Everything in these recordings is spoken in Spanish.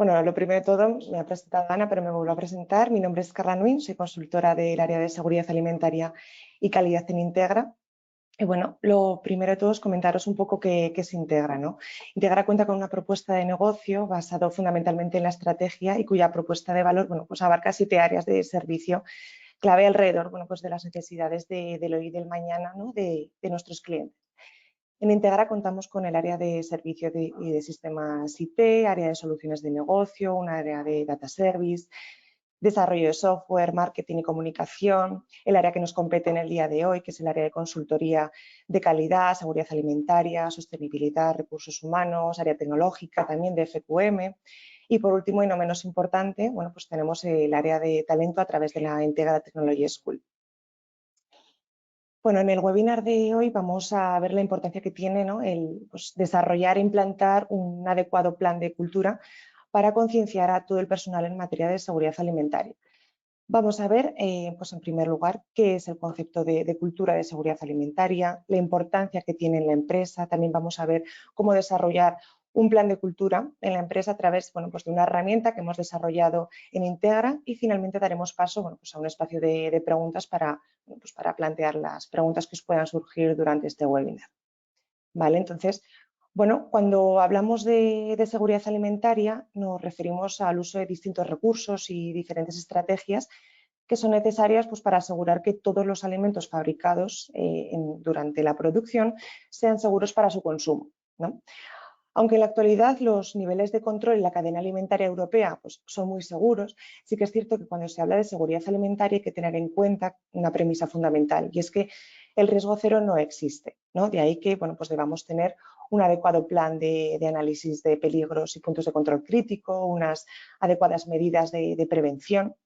Bueno, lo primero de todo, me ha presentado Ana, pero me vuelvo a presentar. Mi nombre es Carla Nuin, soy consultora del área de seguridad alimentaria y calidad en Integra. Y bueno, lo primero de todo es comentaros un poco qué es Integra, ¿no? Integra cuenta con una propuesta de negocio basado fundamentalmente en la estrategia y cuya propuesta de valor, bueno, pues abarca 7 áreas de servicio clave alrededor, bueno, pues de las necesidades del hoy y del mañana, ¿no? de nuestros clientes. En Integra contamos con el área de servicio y de sistemas IT, área de soluciones de negocio, un área de data service, desarrollo de software, marketing y comunicación, el área que nos compete en el día de hoy, que es el área de consultoría de calidad, seguridad alimentaria, sostenibilidad, recursos humanos, área tecnológica, también de FQM. Y por último, y no menos importante, bueno, pues tenemos el área de talento a través de la Integra Technology School. Bueno, en el webinar de hoy vamos a ver la importancia que tiene, ¿no? el desarrollar e implantar un adecuado plan de cultura para concienciar a todo el personal en materia de seguridad alimentaria. Vamos a ver, pues en primer lugar, qué es el concepto de cultura de seguridad alimentaria, la importancia que tiene en la empresa. También vamos a ver cómo desarrollar un plan de cultura en la empresa a través, bueno, pues de una herramienta que hemos desarrollado en Integra y finalmente daremos paso, bueno, pues a un espacio de preguntas para, bueno, pues para plantear las preguntas que os puedan surgir durante este webinar. ¿Vale? Entonces, bueno, cuando hablamos de seguridad alimentaria nos referimos al uso de distintos recursos y diferentes estrategias que son necesarias pues, para asegurar que todos los alimentos fabricados durante la producción sean seguros para su consumo, ¿no? Aunque en la actualidad los niveles de control en la cadena alimentaria europea pues, son muy seguros, sí que es cierto que cuando se habla de seguridad alimentaria hay que tener en cuenta una premisa fundamental y es que el riesgo cero no existe, ¿no? De ahí que bueno, pues debamos tener un adecuado plan de análisis de peligros y puntos de control crítico, unas adecuadas medidas de prevención.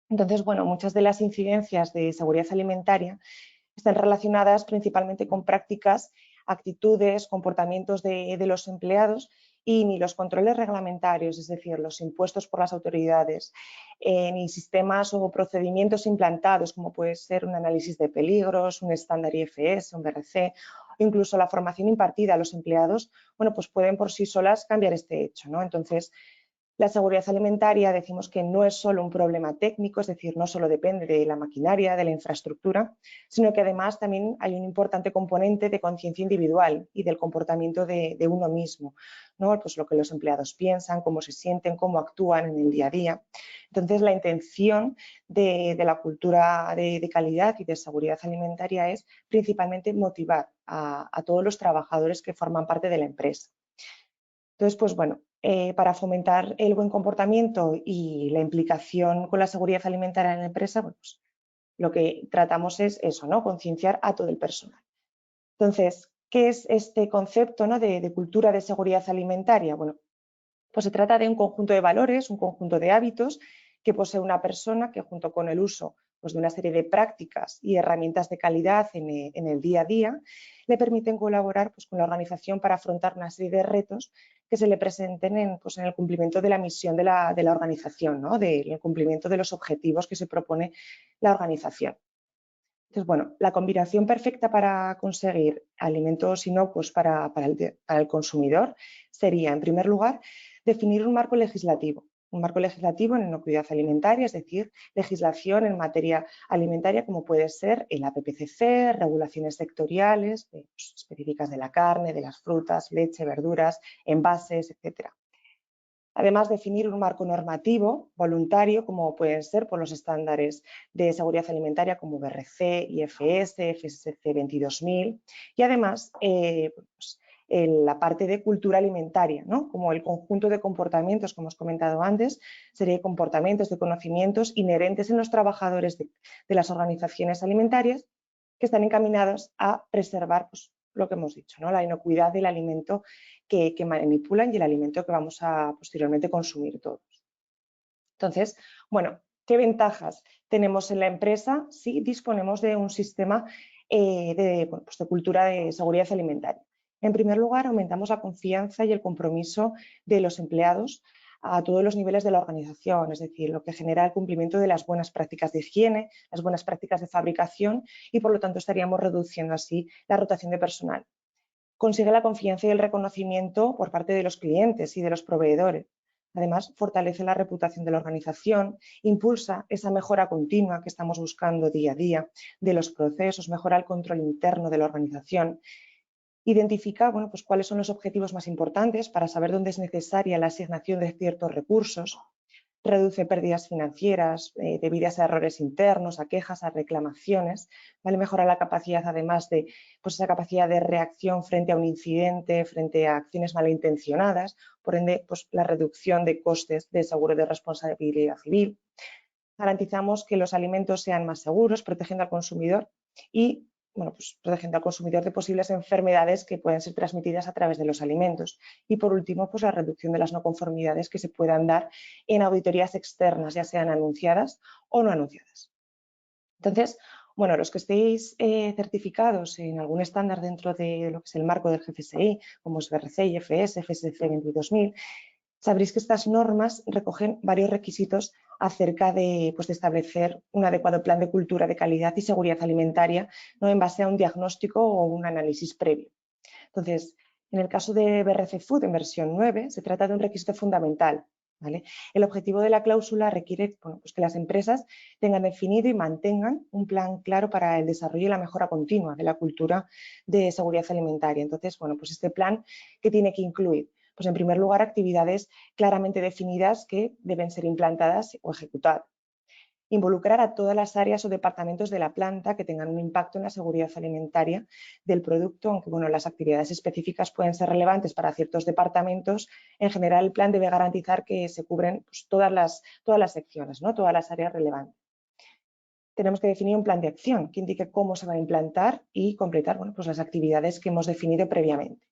Entonces, bueno, muchas de las incidencias de seguridad alimentaria están relacionadas principalmente con prácticas, actitudes, comportamientos de los empleados y ni los controles reglamentarios, es decir, los impuestos por las autoridades, ni sistemas o procedimientos implantados como puede ser un análisis de peligros, un estándar IFS, un BRC, o incluso la formación impartida a los empleados, bueno, pues pueden por sí solas cambiar este hecho, ¿no? Entonces, la seguridad alimentaria decimos que no es solo un problema técnico, es decir, no solo depende de la maquinaria, de la infraestructura, sino que además también hay un importante componente de conciencia individual y del comportamiento de uno mismo, ¿no? Pues lo que los empleados piensan, cómo se sienten, cómo actúan en el día a día. Entonces, la intención de la cultura de calidad y de seguridad alimentaria es principalmente motivar a todos los trabajadores que forman parte de la empresa. Entonces, pues bueno, para fomentar el buen comportamiento y la implicación con la seguridad alimentaria en la empresa, bueno, pues, lo que tratamos es eso, ¿no? Concienciar a todo el personal. Entonces, ¿qué es este concepto, ¿no? de cultura de seguridad alimentaria? Bueno, pues se trata de un conjunto de valores, un conjunto de hábitos que posee una persona que junto con el uso pues, de una serie de prácticas y herramientas de calidad en el día a día le permiten colaborar pues, con la organización para afrontar una serie de retos que se le presenten en el cumplimiento de la misión de la organización, ¿no? Del cumplimiento de los objetivos que se propone la organización. Entonces, bueno, la combinación perfecta para conseguir alimentos inocuos para el consumidor sería, en primer lugar, definir un marco legislativo en inocuidad alimentaria, es decir, legislación en materia alimentaria como puede ser el APPCC, regulaciones sectoriales específicas de la carne, de las frutas, leche, verduras, envases, etcétera. Además, definir un marco normativo voluntario, como pueden ser por los estándares de seguridad alimentaria como BRC, IFS, FSC 22000 y además la parte de cultura alimentaria, ¿no? Como el conjunto de comportamientos, como os he comentado antes, sería de comportamientos, de conocimientos inherentes en los trabajadores de las organizaciones alimentarias que están encaminados a preservar pues, lo que hemos dicho, ¿no? La inocuidad del alimento que manipulan y el alimento que vamos a posteriormente consumir todos. Entonces, bueno, ¿qué ventajas tenemos en la empresa si disponemos de un sistema de cultura de seguridad alimentaria? En primer lugar, aumentamos la confianza y el compromiso de los empleados a todos los niveles de la organización, es decir, lo que genera el cumplimiento de las buenas prácticas de higiene, las buenas prácticas de fabricación y, por lo tanto, estaríamos reduciendo así la rotación de personal. Consigue la confianza y el reconocimiento por parte de los clientes y de los proveedores. Además, fortalece la reputación de la organización, impulsa esa mejora continua que estamos buscando día a día de los procesos, mejora el control interno de la organización, identifica pues, cuáles son los objetivos más importantes para saber dónde es necesaria la asignación de ciertos recursos, reduce pérdidas financieras debidas a errores internos, a quejas, a reclamaciones, ¿vale? Mejora la capacidad, además de pues, esa capacidad de reacción frente a un incidente, frente a acciones malintencionadas, por ende, pues, la reducción de costes de seguro de responsabilidad civil. Garantizamos que los alimentos sean más seguros, protegiendo al consumidor y pues, protegiendo al consumidor de posibles enfermedades que pueden ser transmitidas a través de los alimentos. Y por último, pues la reducción de las no conformidades que se puedan dar en auditorías externas, ya sean anunciadas o no anunciadas. Entonces, bueno, los que estéis certificados en algún estándar dentro de lo que es el marco del GFSI, como es BRC, IFS, FSC 22000, sabréis que estas normas recogen varios requisitos acerca de, pues, de establecer un adecuado plan de cultura de calidad y seguridad alimentaria, ¿no? En base a un diagnóstico o un análisis previo. Entonces, en el caso de BRC Food en versión 9, se trata de un requisito fundamental, ¿vale? El objetivo de la cláusula requiere pues que las empresas tengan definido y mantengan un plan claro para el desarrollo y la mejora continua de la cultura de seguridad alimentaria. Entonces, pues este plan, ¿qué tiene que incluir? Pues en primer lugar, actividades claramente definidas que deben ser implantadas o ejecutadas. Involucrar a todas las áreas o departamentos de la planta que tengan un impacto en la seguridad alimentaria del producto, aunque las actividades específicas pueden ser relevantes para ciertos departamentos. En general, el plan debe garantizar que se cubren pues, todas las secciones, ¿no? Todas las áreas relevantes. Tenemos que definir un plan de acción que indique cómo se va a implantar y completar pues las actividades que hemos definido previamente.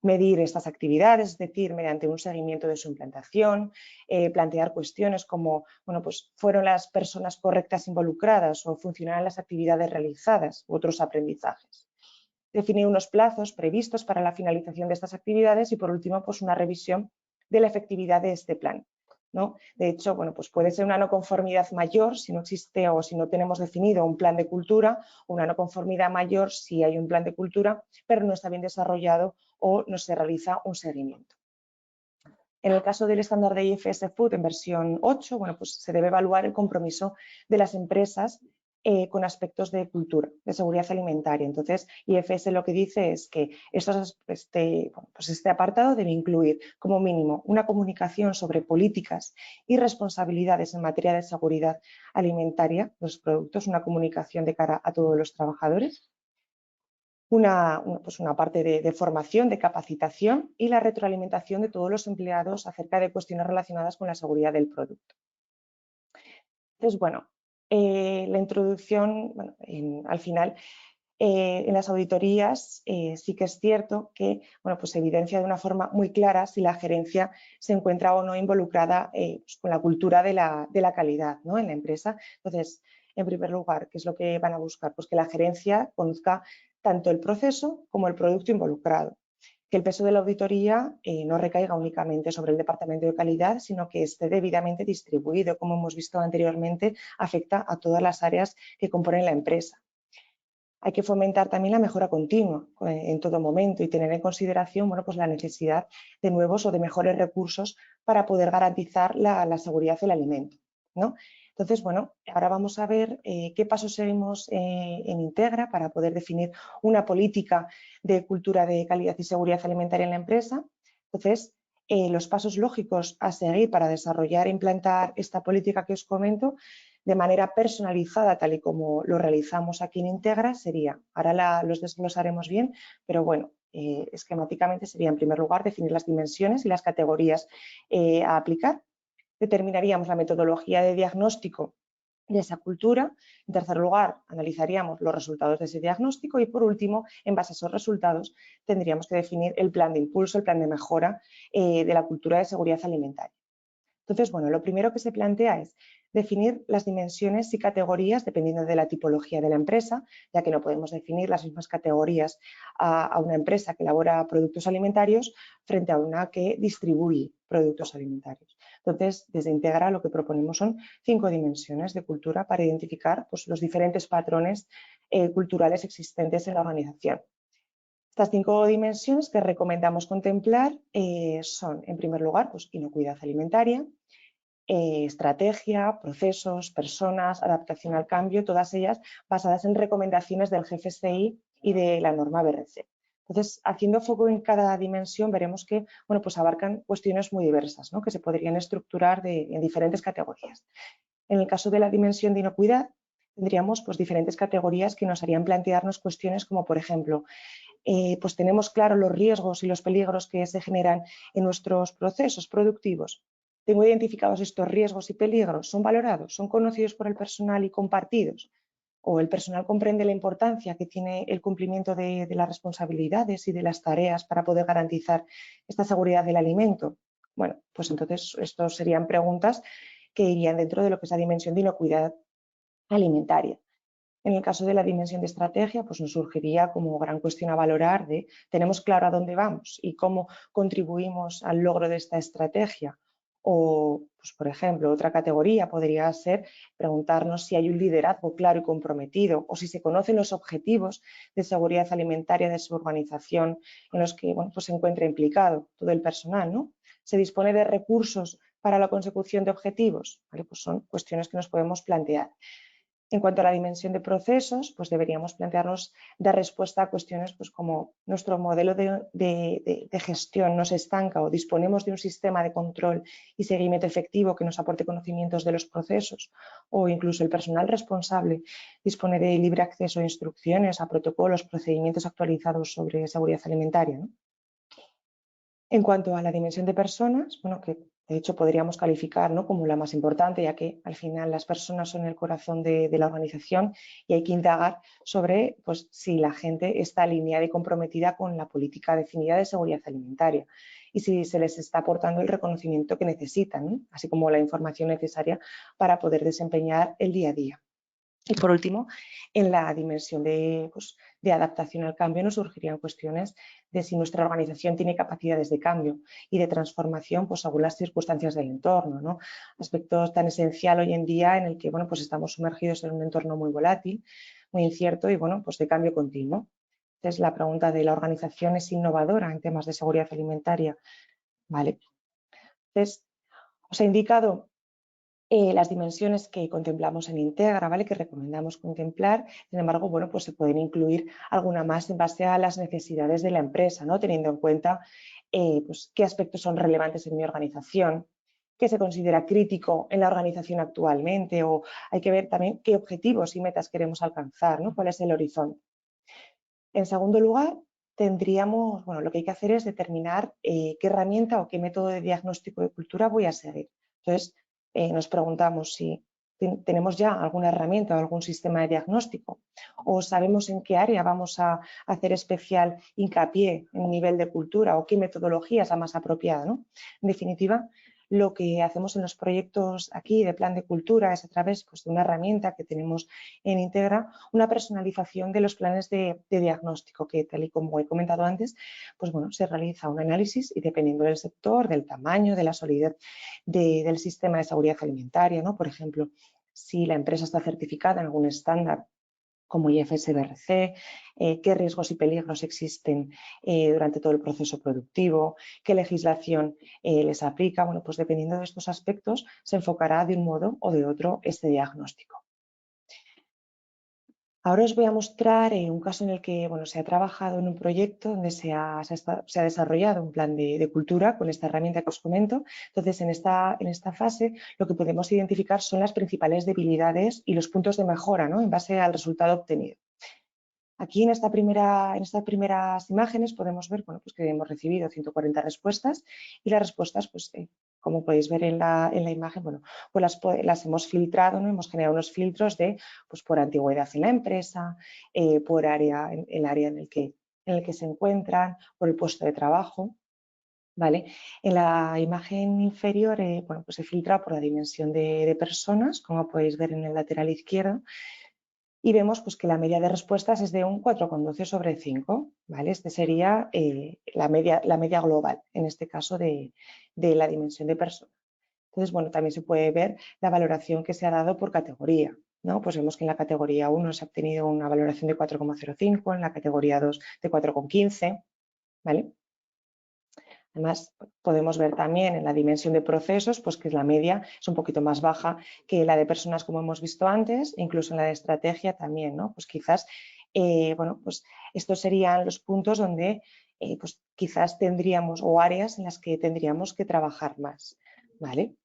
Medir estas actividades, es decir, mediante un seguimiento de su implantación, plantear cuestiones como, pues fueron las personas correctas involucradas o funcionaron las actividades realizadas u otros aprendizajes. Definir unos plazos previstos para la finalización de estas actividades y, por último, pues una revisión de la efectividad de este plan, ¿no? De hecho, pues puede ser una no conformidad mayor si no existe o si no tenemos definido un plan de cultura, o una no conformidad mayor si hay un plan de cultura, pero no está bien desarrollado o no se realiza un seguimiento. En el caso del estándar de IFS Food en versión 8, pues se debe evaluar el compromiso de las empresas con aspectos de cultura, de seguridad alimentaria. Entonces, IFS lo que dice es que este apartado debe incluir como mínimo una comunicación sobre políticas y responsabilidades en materia de seguridad alimentaria de los productos, una comunicación de cara a todos los trabajadores, una parte de formación, de capacitación y la retroalimentación de todos los empleados acerca de cuestiones relacionadas con la seguridad del producto. Entonces, la introducción, al final, en las auditorías sí que es cierto que pues se evidencia de una forma muy clara si la gerencia se encuentra o no involucrada pues con la cultura de la calidad, ¿no? En la empresa. Entonces, en primer lugar, ¿qué es lo que van a buscar? Pues que la gerencia conozca tanto el proceso como el producto involucrado. Que el peso de la auditoría no recaiga únicamente sobre el departamento de calidad, sino que esté debidamente distribuido. Como hemos visto anteriormente, afecta a todas las áreas que componen la empresa. Hay que fomentar también la mejora continua en todo momento y tener en consideración pues la necesidad de nuevos o de mejores recursos para poder garantizar la seguridad del alimento, ¿no? Entonces, ahora vamos a ver qué pasos seguimos en Integra para poder definir una política de cultura de calidad y seguridad alimentaria en la empresa. Entonces, los pasos lógicos a seguir para desarrollar e implantar esta política que os comento de manera personalizada, tal y como lo realizamos aquí en Integra, sería, ahora los desglosaremos bien, pero esquemáticamente sería en primer lugar definir las dimensiones y las categorías a aplicar. Determinaríamos la metodología de diagnóstico de esa cultura. En tercer lugar, analizaríamos los resultados de ese diagnóstico y, por último, en base a esos resultados, tendríamos que definir el plan de impulso, el plan de mejora de la cultura de seguridad alimentaria. Entonces, lo primero que se plantea es definir las dimensiones y categorías dependiendo de la tipología de la empresa, ya que no podemos definir las mismas categorías a una empresa que elabora productos alimentarios frente a una que distribuye productos alimentarios. Entonces, desde Integra lo que proponemos son 5 dimensiones de cultura para identificar pues, los diferentes patrones culturales existentes en la organización. Estas 5 dimensiones que recomendamos contemplar son, en primer lugar, pues, inocuidad alimentaria, estrategia, procesos, personas, adaptación al cambio, todas ellas basadas en recomendaciones del GFCI y de la norma BRC. Entonces, haciendo foco en cada dimensión, veremos que bueno, pues abarcan cuestiones muy diversas, ¿no? Que se podrían estructurar en diferentes categorías. En el caso de la dimensión de inocuidad, tendríamos pues, diferentes categorías que nos harían plantearnos cuestiones como, por ejemplo, pues tenemos claro los riesgos y los peligros que se generan en nuestros procesos productivos. Tengo identificados estos riesgos y peligros, son valorados, son conocidos por el personal y compartidos. O el personal comprende la importancia que tiene el cumplimiento de las responsabilidades y de las tareas para poder garantizar esta seguridad del alimento. Bueno, pues entonces estas serían preguntas que irían dentro de lo que es la dimensión de inocuidad alimentaria. En el caso de la dimensión de estrategia, pues nos surgiría como gran cuestión a valorar de tenemos claro a dónde vamos y cómo contribuimos al logro de esta estrategia. O, pues, por ejemplo, otra categoría podría ser preguntarnos si hay un liderazgo claro y comprometido o si se conocen los objetivos de seguridad alimentaria de su organización en los que bueno, pues se encuentra implicado todo el personal, ¿no? ¿Se dispone de recursos para la consecución de objetivos? ¿Vale? Pues son cuestiones que nos podemos plantear. En cuanto a la dimensión de procesos, pues deberíamos plantearnos dar respuesta a cuestiones pues como nuestro modelo de gestión nos estanca o disponemos de un sistema de control y seguimiento efectivo que nos aporte conocimientos de los procesos o incluso el personal responsable dispone de libre acceso a instrucciones, a protocolos, procedimientos actualizados sobre seguridad alimentaria, ¿no? En cuanto a la dimensión de personas, bueno, que de hecho podríamos calificar, ¿no?, como la más importante, ya que al final las personas son el corazón de la organización y hay que indagar sobre pues, si la gente está alineada y comprometida con la política definida de seguridad alimentaria y si se les está aportando el reconocimiento que necesitan, ¿no?, así como la información necesaria para poder desempeñar el día a día. Y por último, en la dimensión pues, de adaptación al cambio nos surgirían cuestiones de si nuestra organización tiene capacidades de cambio y de transformación pues, según las circunstancias del entorno, ¿no? Aspectos tan esencial hoy en día en el que bueno, pues estamos sumergidos en un entorno muy volátil, muy incierto y bueno, pues de cambio continuo. Entonces, la pregunta de la organización es innovadora en temas de seguridad alimentaria. ¿Vale? Entonces, os he indicado las dimensiones que contemplamos en Integra, ¿vale?, que recomendamos contemplar. Sin embargo, bueno, pues se pueden incluir alguna más en base a las necesidades de la empresa, ¿no?, teniendo en cuenta pues, qué aspectos son relevantes en mi organización, qué se considera crítico en la organización actualmente, o hay que ver también qué objetivos y metas queremos alcanzar, ¿no?, cuál es el horizonte. En segundo lugar, tendríamos, bueno, lo que hay que hacer es determinar qué herramienta o qué método de diagnóstico de cultura voy a seguir. Entonces, nos preguntamos si tenemos ya alguna herramienta o algún sistema de diagnóstico o sabemos en qué área vamos a hacer especial hincapié en nivel de cultura o qué metodología es la más apropiada, ¿no? En definitiva, lo que hacemos en los proyectos aquí de plan de cultura es a través pues, de una herramienta que tenemos en Integra, una personalización de los planes de diagnóstico que, tal y como he comentado antes, pues bueno, se realiza un análisis y dependiendo del sector, del tamaño, de la solidez del sistema de seguridad alimentaria, ¿no? Por ejemplo, si la empresa está certificada en algún estándar como IFS-BRC, qué riesgos y peligros existen durante todo el proceso productivo, qué legislación les aplica. Bueno, pues dependiendo de estos aspectos se enfocará de un modo o de otro este diagnóstico. Ahora os voy a mostrar un caso en el que bueno, se ha trabajado en un proyecto donde se ha desarrollado un plan de cultura con esta herramienta que os comento. Entonces, en esta fase lo que podemos identificar son las principales debilidades y los puntos de mejora, ¿no?, en base al resultado obtenido. Aquí en estas primeras imágenes podemos ver bueno, pues que hemos recibido 140 respuestas y las respuestas, pues, como podéis ver en la imagen, bueno, pues las hemos filtrado, ¿no? Hemos generado unos filtros pues por antigüedad en la empresa, por área, el área en el que se encuentran, por el puesto de trabajo. ¿Vale? En la imagen inferior bueno, pues se filtra por la dimensión de personas, como podéis ver en el lateral izquierdo, y vemos pues, que la media de respuestas es de un 4,12 sobre 5, ¿vale? Este sería la media global, en este caso de la dimensión de persona. Entonces, bueno, también se puede ver la valoración que se ha dado por categoría. ¿no? Pues vemos que en la categoría 1 se ha obtenido una valoración de 4,05, en la categoría 2 de 4,15, ¿vale? Además, podemos ver también en la dimensión de procesos, pues que la media es un poquito más baja que la de personas, como hemos visto antes, e incluso en la de estrategia también, ¿no? Pues quizás, bueno, pues estos serían los puntos donde pues quizás tendríamos, o áreas en las que tendríamos que trabajar más, ¿vale?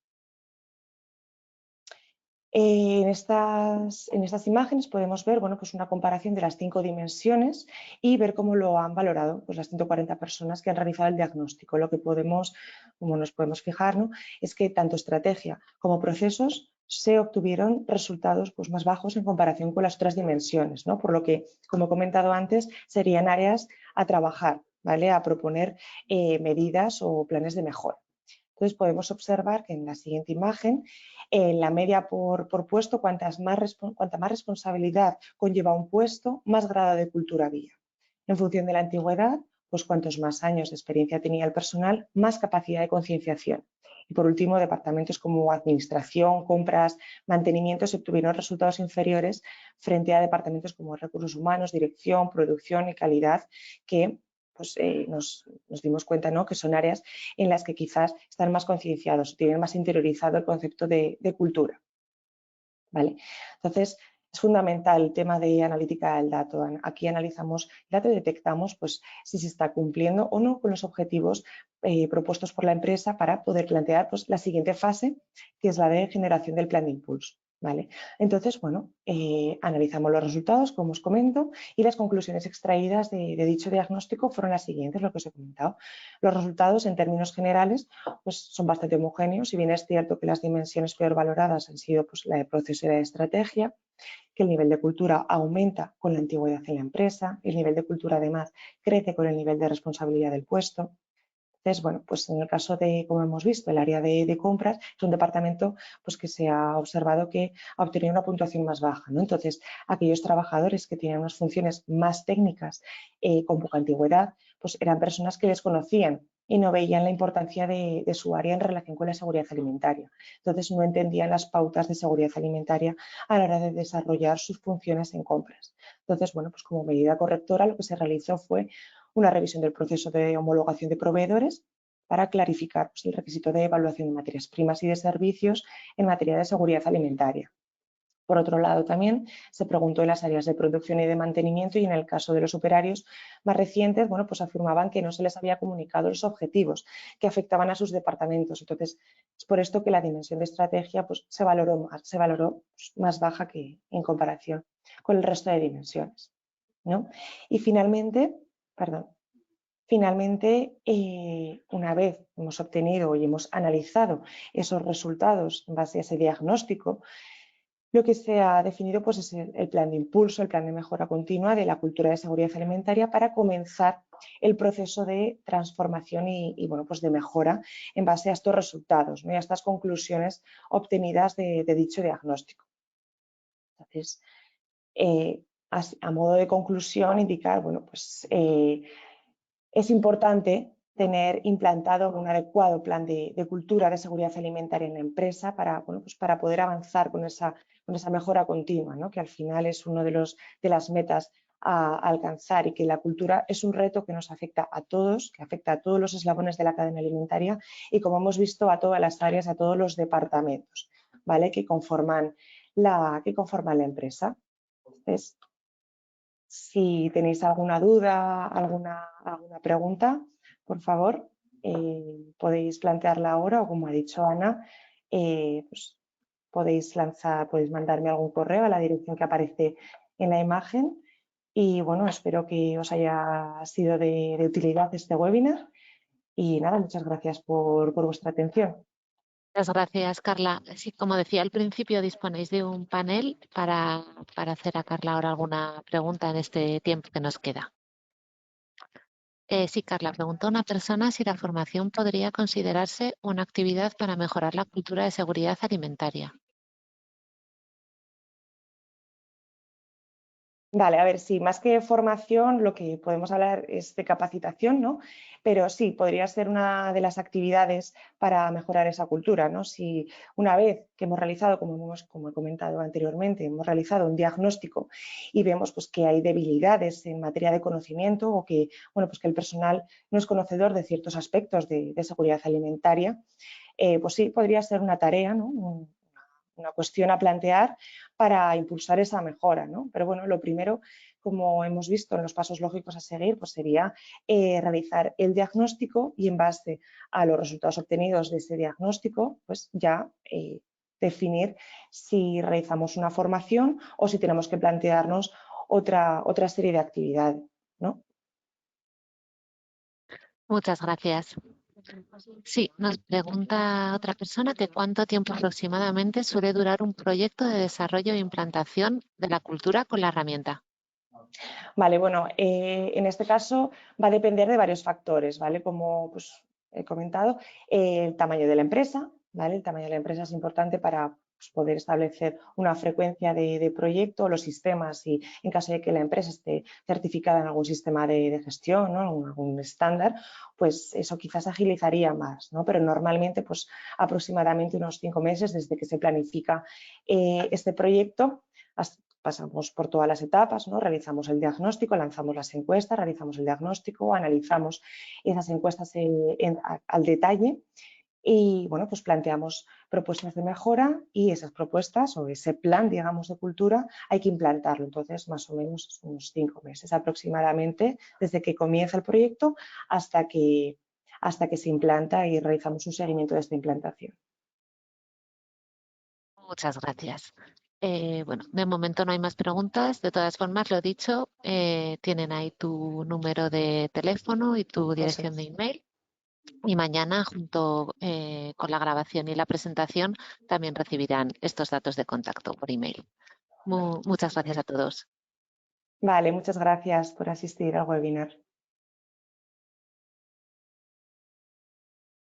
En estas imágenes podemos ver, bueno, pues una comparación de las 5 dimensiones y ver cómo lo han valorado pues las 140 personas que han realizado el diagnóstico. Lo que podemos, como nos podemos fijar, ¿no?, es que tanto estrategia como procesos se obtuvieron resultados pues, más bajos en comparación con las otras dimensiones, ¿no? Por lo que, como he comentado antes, serían áreas a trabajar, ¿vale?, a proponer medidas o planes de mejora. Entonces podemos observar que en la siguiente imagen, en la media por puesto, cuanta más responsabilidad conlleva un puesto, más grado de cultura había. En función de la antigüedad, pues cuantos más años de experiencia tenía el personal, más capacidad de concienciación. Y por último, departamentos como administración, compras, mantenimiento se obtuvieron resultados inferiores frente a departamentos como recursos humanos, dirección, producción y calidad, que pues, nos dimos cuenta, ¿no?, que son áreas en las que quizás están más concienciados, tienen más interiorizado el concepto de cultura, ¿vale? Entonces, es fundamental el tema de analítica del dato. Aquí analizamos el dato y detectamos pues, si se está cumpliendo o no con los objetivos propuestos por la empresa para poder plantear pues, la siguiente fase, que es la de generación del plan de impulso, ¿vale? Entonces, bueno, analizamos los resultados, como os comento, y las conclusiones extraídas de dicho diagnóstico fueron las siguientes, lo que os he comentado. Los resultados, en términos generales, pues, son bastante homogéneos. Si bien es cierto que las dimensiones peor valoradas han sido pues, la de proceso y la de estrategia, que el nivel de cultura aumenta con la antigüedad en la empresa, el nivel de cultura además crece con el nivel de responsabilidad del puesto. Entonces, bueno, pues en el caso de, como hemos visto, el área de compras es un departamento pues, que se ha observado que ha obtenido una puntuación más baja, ¿no? Entonces, aquellos trabajadores que tienen unas funciones más técnicas con poca antigüedad, pues eran personas que desconocían y no veían la importancia de su área en relación con la seguridad alimentaria. Entonces, no entendían las pautas de seguridad alimentaria a la hora de desarrollar sus funciones en compras. Entonces, bueno, pues como medida correctora lo que se realizó fue una revisión del proceso de homologación de proveedores para clarificar pues, el requisito de evaluación de materias primas y de servicios en materia de seguridad alimentaria. Por otro lado, también se preguntó en las áreas de producción y de mantenimiento y en el caso de los operarios más recientes, bueno, pues afirmaban que no se les había comunicado los objetivos que afectaban a sus departamentos. Entonces, es por esto que la dimensión de estrategia pues, se valoró pues, más baja que en comparación con el resto de dimensiones, ¿no? Y finalmente, perdón, una vez hemos obtenido y hemos analizado esos resultados en base a ese diagnóstico, lo que se ha definido pues, es el plan de impulso, el plan de mejora continua de la cultura de seguridad alimentaria para comenzar el proceso de transformación y bueno, pues de mejora en base a estos resultados, ¿no?, y a estas conclusiones obtenidas de dicho diagnóstico. Entonces, a modo de conclusión, indicar, bueno, pues es importante tener implantado un adecuado plan de cultura de seguridad alimentaria en la empresa para, bueno, pues para poder avanzar con esa mejora continua, ¿no?, que al final es uno de las metas a alcanzar, y que la cultura es un reto que nos afecta a todos, que afecta a todos los eslabones de la cadena alimentaria y, como hemos visto, a todas las áreas, a todos los departamentos, ¿vale?, que conforman la empresa. Entonces, si tenéis alguna duda, alguna pregunta, por favor, podéis plantearla ahora, o como ha dicho Ana, pues podéis mandarme algún correo a la dirección que aparece en la imagen. Y bueno, espero que os haya sido de utilidad este webinar. Y nada, muchas gracias por vuestra atención. Muchas gracias, Carla. Sí, como decía al principio, disponéis de un panel para hacer a Carla ahora alguna pregunta en este tiempo que nos queda. Sí, Carla, preguntó una persona si la formación podría considerarse una actividad para mejorar la cultura de seguridad alimentaria. Vale, a ver, sí, más que formación, lo que podemos hablar es de capacitación, ¿no? Pero sí, podría ser una de las actividades para mejorar esa cultura, ¿no? Si una vez que hemos realizado, como he comentado anteriormente, hemos realizado un diagnóstico y vemos pues, que hay debilidades en materia de conocimiento o que, bueno, pues que el personal no es conocedor de ciertos aspectos de seguridad alimentaria, pues sí, podría ser una tarea, ¿no? Una cuestión a plantear para impulsar esa mejora, ¿no? Pero bueno, lo primero, como hemos visto en los pasos lógicos a seguir, pues sería realizar el diagnóstico y en base a los resultados obtenidos de ese diagnóstico, pues ya definir si realizamos una formación o si tenemos que plantearnos otra serie de actividades, ¿no? Muchas gracias. Sí, nos pregunta otra persona que cuánto tiempo aproximadamente suele durar un proyecto de desarrollo e implantación de la cultura con la herramienta. Vale, bueno, en este caso va a depender de varios factores, ¿vale? Como pues, he comentado, el tamaño de la empresa, ¿vale? El tamaño de la empresa es importante para pues, poder establecer una frecuencia de proyecto, los sistemas y en caso de que la empresa esté certificada en algún sistema de gestión, ¿no? Algún estándar, pues eso quizás agilizaría más, ¿no? Pero normalmente, pues aproximadamente unos 5 meses desde que se planifica este proyecto pasamos por todas las etapas, ¿no? Realizamos el diagnóstico, lanzamos las encuestas, realizamos el diagnóstico, analizamos esas encuestas al detalle y bueno, pues planteamos propuestas de mejora y esas propuestas o ese plan, digamos, de cultura hay que implantarlo. Entonces, más o menos unos 5 meses aproximadamente desde que comienza el proyecto hasta que se implanta y realizamos un seguimiento de esta implantación. Muchas gracias. Bueno, de momento no hay más preguntas. De todas formas, lo dicho, tienen ahí tu número de teléfono y tu Eso dirección de es. email. Y mañana, junto con la grabación y la presentación, también recibirán estos datos de contacto por email. Muchas gracias a todos. Vale, muchas gracias por asistir al webinar.